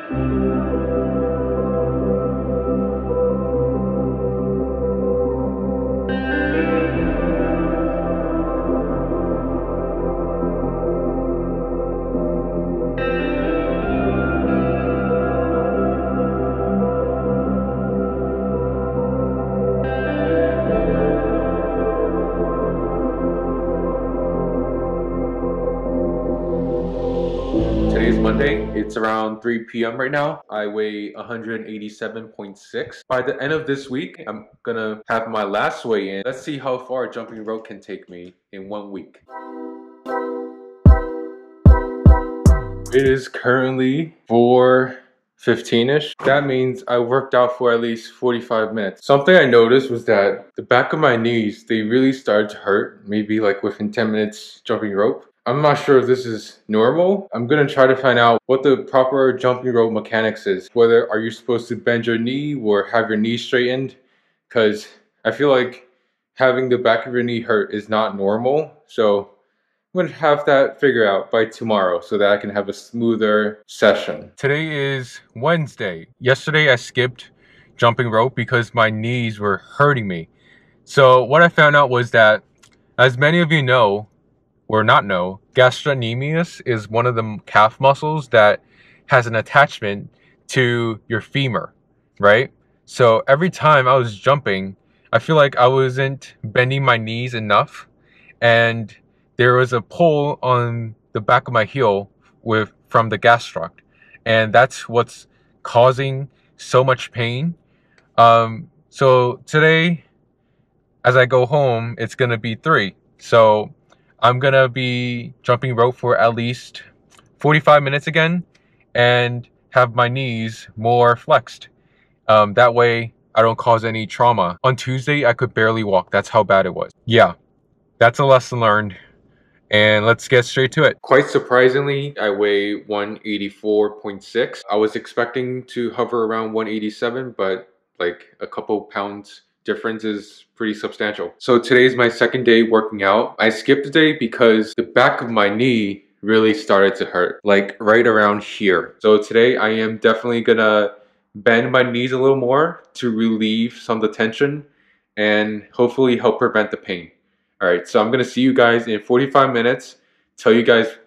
Today's Monday, it's around 3 p.m. right now. I weigh 187.6. By the end of this week, I'm gonna have my last weigh-in. Let's see how far jumping rope can take me in 1 week. It is currently 4:15-ish. That means I worked out for at least 45 minutes. Something I noticed was that the back of my knees, they really started to hurt, maybe like within 10 minutes jumping rope. I'm not sure if this is normal. I'm gonna try to find out what the proper jumping rope mechanics is. Whether are you supposed to bend your knee or have your knee straightened? Because I feel like having the back of your knee hurt is not normal. So I'm gonna have that figured out by tomorrow so that I can have a smoother session. Today is Wednesday. Yesterday I skipped jumping rope because my knees were hurting me. So what I found out was that, as many of you know, or not know, gastrocnemius is one of the calf muscles that has an attachment to your femur, right? So every time I was jumping, I feel like I wasn't bending my knees enough, and there was a pull on the back of my heel from the gastroc, and that's what's causing so much pain. So today, as I go home, it's gonna be 3. So I'm gonna be jumping rope for at least 45 minutes again and have my knees more flexed. That way I don't cause any trauma. On Tuesday, I could barely walk. That's how bad it was. Yeah, that's a lesson learned. And let's get straight to it. Quite surprisingly, I weigh 184.6. I was expecting to hover around 187, but like a couple pounds difference is pretty substantial. So today's my second day working out. I skipped a day because the back of my knee really started to hurt, like right around here. So today I am definitely gonna bend my knees a little more to relieve some of the tension and hopefully help prevent the pain. All right, so I'm gonna see you guys in 45 minutes, tell you guys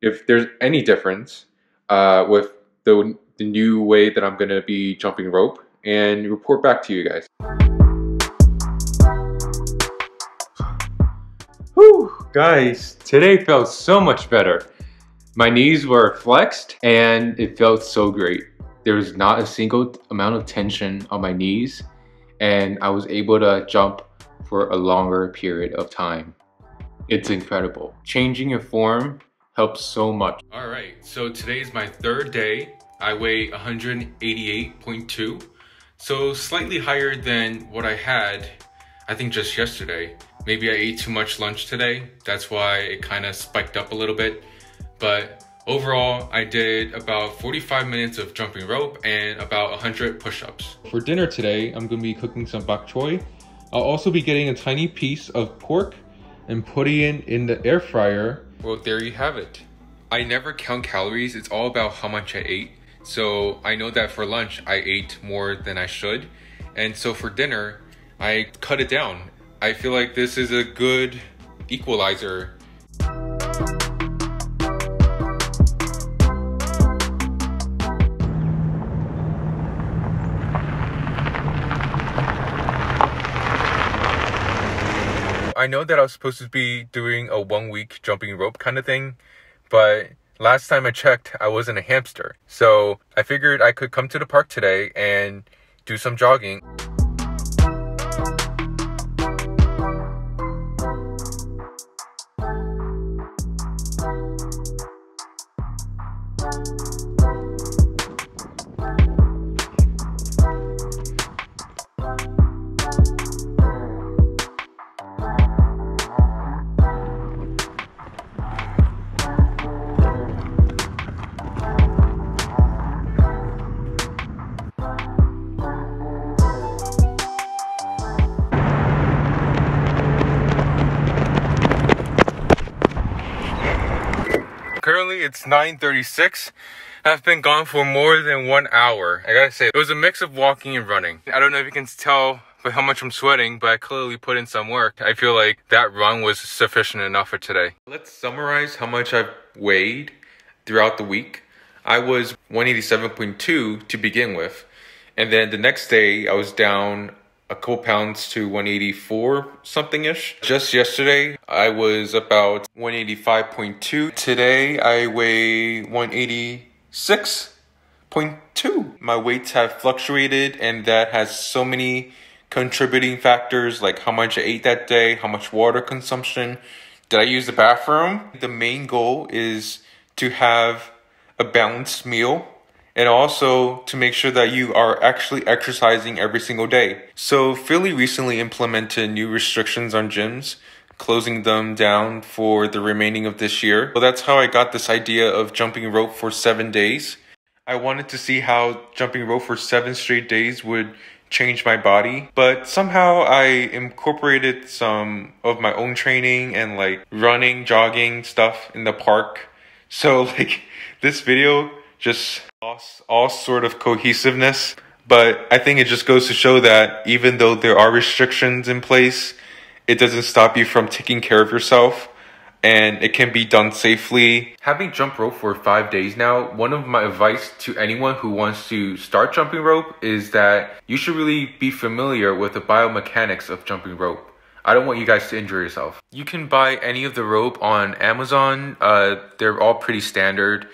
if there's any difference with the new way that I'm gonna be jumping rope, and report back to you guys. Whew, guys, today felt so much better. My knees were flexed and it felt so great. There was not a single amount of tension on my knees, and I was able to jump for a longer period of time. It's incredible. Changing your form helps so much. All right, so today's my 3rd day. I weigh 188.2, so slightly higher than what I had, I think just yesterday. Maybe I ate too much lunch today. That's why it kind of spiked up a little bit. But overall, I did about 45 minutes of jumping rope and about 100 push-ups. For dinner today, I'm gonna be cooking some bok choy. I'll also be getting a tiny piece of pork and putting it in the air fryer. Well, there you have it. I never count calories. It's all about how much I ate. So I know that for lunch, I ate more than I should. And so for dinner, I cut it down. I feel like this is a good equalizer. I know that I was supposed to be doing a 1-week jumping rope kind of thing, but last time I checked, I wasn't a hamster. So I figured I could come to the park today and do some jogging. Currently it's 9:36. have been gone for more than 1 hour. I gotta say, it was a mix of walking and running. I don't know if you can tell by how much I'm sweating, but I clearly put in some work. I feel like that run was sufficient enough for today. Let's summarize how much I've weighed throughout the week. I was 187.2 to begin with. And then the next day, I was down a couple pounds to 184 something-ish. Just yesterday, I was about 185.2. Today, I weigh 186.2. My weights have fluctuated, and that has so many contributing factors, like how much I ate that day, how much water consumption, did I use the bathroom? The main goal is to have a balanced meal, and also to make sure that you are actually exercising every single day. So fairly recently implemented new restrictions on gyms, closing them down for the remaining of this year. So that's how I got this idea of jumping rope for 7 days. I wanted to see how jumping rope for 7 straight days would change my body, but somehow I incorporated some of my own training and like running, jogging stuff in the park. So like this video just lost all sort of cohesiveness, but I think it just goes to show that even though there are restrictions in place, it doesn't stop you from taking care of yourself, and it can be done safely. Having jumped rope for 5 days now, one of my advice to anyone who wants to start jumping rope is that you should really be familiar with the biomechanics of jumping rope. I don't want you guys to injure yourself. You can buy any of the rope on Amazon. They're all pretty standard.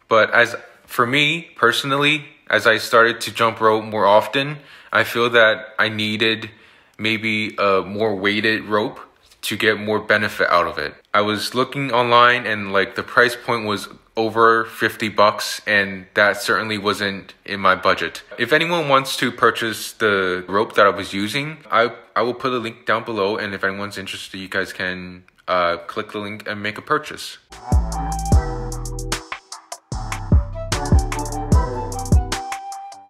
But as for me personally, as I started to jump rope more often, I feel that I needed maybe a more weighted rope to get more benefit out of it. I was looking online and like the price point was over 50 bucks, and that certainly wasn't in my budget. If anyone wants to purchase the rope that I was using, I will put a link down below, and if anyone's interested, you guys can click the link and make a purchase.